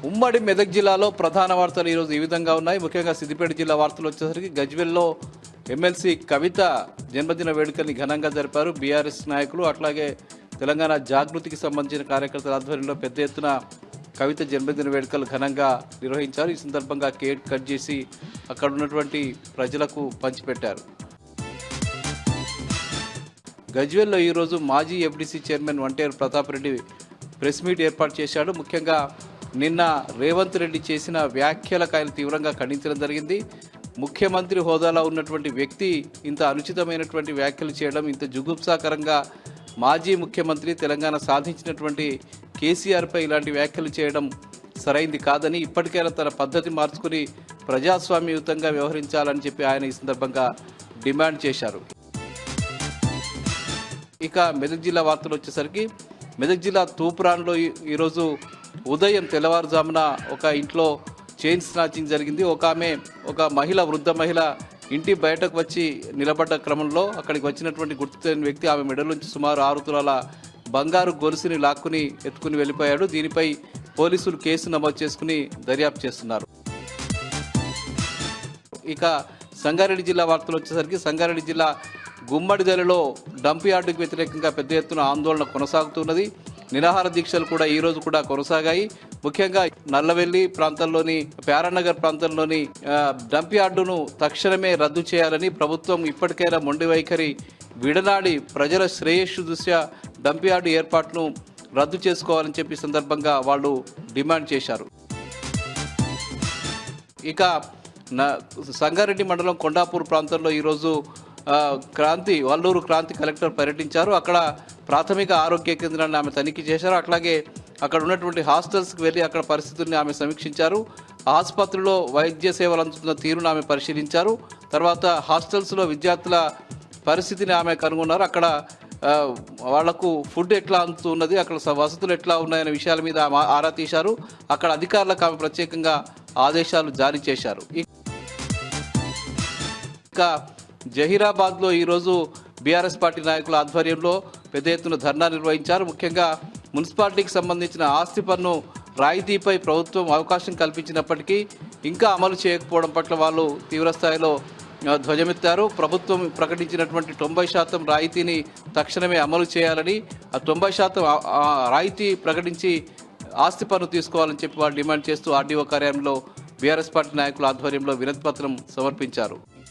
ఉమ్మడి మెదక్ జిల్లాలో ప్రధాన వార్తలు ఈరోజు ఈ విధంగా ఉన్నాయి. ముఖ్యంగా సిద్దిపేట జిల్లా వార్తలు వచ్చేసరికి గజ్వేల్లో ఎమ్మెల్సీ కవిత జన్మదిన వేడుకల్ని ఘనంగా జరిపారు. బీఆర్ఎస్ నాయకులు అట్లాగే తెలంగాణ జాగృతికి సంబంధించిన కార్యకర్తల ఆధ్వర్యంలో పెద్ద ఎత్తున కవిత జన్మదిన వేడుకలు ఘనంగా నిర్వహించారు. ఈ సందర్భంగా కేక్ కట్ చేసి అక్కడ ఉన్నటువంటి ప్రజలకు పంచిపెట్టారు. గజ్వేల్లో ఈరోజు మాజీ FDC chairman Vanteru Pratap Reddy press meet ఏర్పాటు చేశాడు. ముఖ్యంగా నిన్న రేవంత్ రెడ్డి చేసిన వ్యాఖ్యలకు ఆయన తీవ్రంగా ఖండించడం జరిగింది. ముఖ్యమంత్రి హోదాలో ఉన్నటువంటి వ్యక్తి ఇంత అనుచితమైనటువంటి వ్యాఖ్యలు చేయడం, ఇంత జుగుప్సాకరంగా మాజీ ముఖ్యమంత్రి తెలంగాణ సాధించినటువంటి కేసీఆర్పై ఇలాంటి వ్యాఖ్యలు చేయడం సరైంది కాదని, ఇప్పటికైనా తన పద్ధతి మార్చుకుని ప్రజాస్వామ్యయుతంగా వ్యవహరించాలని చెప్పి ఆయన ఈ సందర్భంగా డిమాండ్ చేశారు. ఇక మెదక్ జిల్లా వార్తలు వచ్చేసరికి మెదక్ జిల్లా తూప్రాన్లో ఈరోజు ఉదయం తెల్లవారుజామున ఒక ఇంట్లో చైన్ స్నాచింగ్ జరిగింది. ఒక వృద్ధ మహిళ ఇంటి బయటకు వచ్చి నిలబడ్డ క్రమంలో అక్కడికి వచ్చినటువంటి గుర్తు తెలియని వ్యక్తి ఆమె మెడల నుంచి సుమారు 6 తులాల బంగారు గొలుసుని లాక్కుని ఎత్తుకుని వెళ్ళిపోయాడు. దీనిపై పోలీసులు కేసు నమోదు చేసుకుని దర్యాప్తు చేస్తున్నారు. ఇక సంగారెడ్డి జిల్లా వార్తలు వచ్చేసరికి సంగారెడ్డి జిల్లా గుమ్మడిదలలో డంప్ యార్డుకు వ్యతిరేకంగా పెద్ద ఎత్తున ఆందోళన కొనసాగుతున్నది. నిరాహార దీక్షలు కూడా ఈ రోజు కూడా కొనసాగాయి. ముఖ్యంగా నల్లవెల్లి ప్రాంతంలోని ప్యారానగర్ ప్రాంతంలోని డంప్ యార్డును తక్షణమే రద్దు చేయాలని ప్రభుత్వం ఇప్పటికైనా మొండి వైఖరి విడనాడి ప్రజల శ్రేయస్సు దృష్ట్యా డంప్ యార్డు ఏర్పాటును రద్దు చేసుకోవాలని చెప్పి సందర్భంగా వాళ్ళు డిమాండ్ చేశారు. ఇక సంగారెడ్డి మండలం కొండాపూర్ ప్రాంతంలో ఈరోజు వల్లూరు క్రాంతి కలెక్టర్ పర్యటించారు. అక్కడ ప్రాథమిక ఆరోగ్య కేంద్రాన్ని ఆమె తనిఖీ చేశారు. అట్లాగే అక్కడ ఉన్నటువంటి హాస్టల్స్కి వెళ్ళి అక్కడ పరిస్థితుల్ని ఆమె సమీక్షించారు. ఆసుపత్రిలో వైద్య సేవలు అందుతున్న తీరును ఆమె పరిశీలించారు. తర్వాత హాస్టల్స్లో విద్యార్థుల పరిస్థితిని ఆమె కనుగొన్నారు. అక్కడ వాళ్లకు ఫుడ్ ఎట్లా అందుతున్నది, అక్కడ వసతులు ఎట్లా ఉన్నాయనే విషయాల మీద ఆరా తీశారు. అక్కడ అధికారులకు ఆమె ప్రత్యేకంగా ఆదేశాలు జారీ చేశారు. ఇంకా జహీరాబాద్లో ఈరోజు బీఆర్ఎస్ పార్టీ నాయకుల ఆధ్వర్యంలో పెద్ద ఎత్తున ధర్నా నిర్వహించారు. ముఖ్యంగా మున్సిపాలిటీకి సంబంధించిన ఆస్తి పన్ను రాయితీపై ప్రభుత్వం అవకాశం కల్పించినప్పటికీ ఇంకా అమలు చేయకపోవడం పట్ల వాళ్ళు తీవ్రస్థాయిలో ధ్వజమెత్తారు. ప్రభుత్వం ప్రకటించినటువంటి 90% రాయితీని తక్షణమే అమలు చేయాలని, ఆ 90% రాయితీ ప్రకటించి ఆస్తి పన్ను తీసుకోవాలని చెప్పి వాళ్ళు డిమాండ్ చేస్తూ ఆర్డీఓ కార్యాలయంలో బీఆర్ఎస్ పార్టీ నాయకుల ఆధ్వర్యంలో వినతి పత్రం సమర్పించారు.